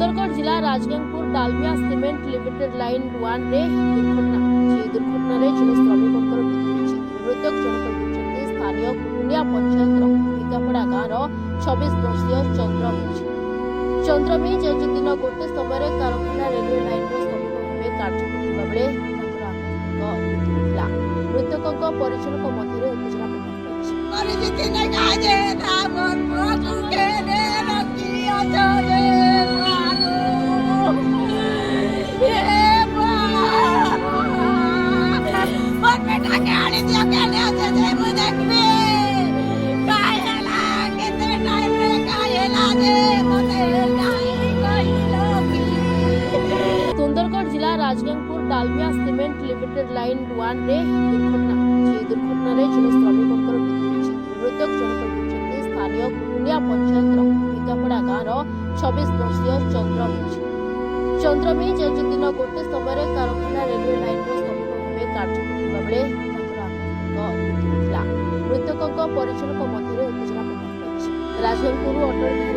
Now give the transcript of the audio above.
सुंदरगढ़ जिला Rajgangpur Dalmia cement limited line 1 रे दुर्घटना दुर्घटना रे जन श्रमिक मृतक जनक होती स्थानीय कुंडिया पंचायत भिकापड़ा गाँव 26 वर्षीय चंद्रमीज आज दिन गोटे समय कारखाना रेलवे लाइन श्रमिक भाव कार्य करता बेले मृतकों परिजन मध्य उत्तेजना सुंदरगढ़ जिला Rajgangpur Dalmia cement limited line 1 रे दुर्घटना रे जन श्रमिक मृतक जनक होती स्थानीय कुंडिया पंचायत भिकापड़ा गाँव 26 वर्षीय चंद्रमीज आज दिन गोटे समय कारखाना रेलवे लाइन श्रमिक भाव कार्य करता बेले मृतकों परिजन मध्य उत्तेजना राजगंगपुर अटल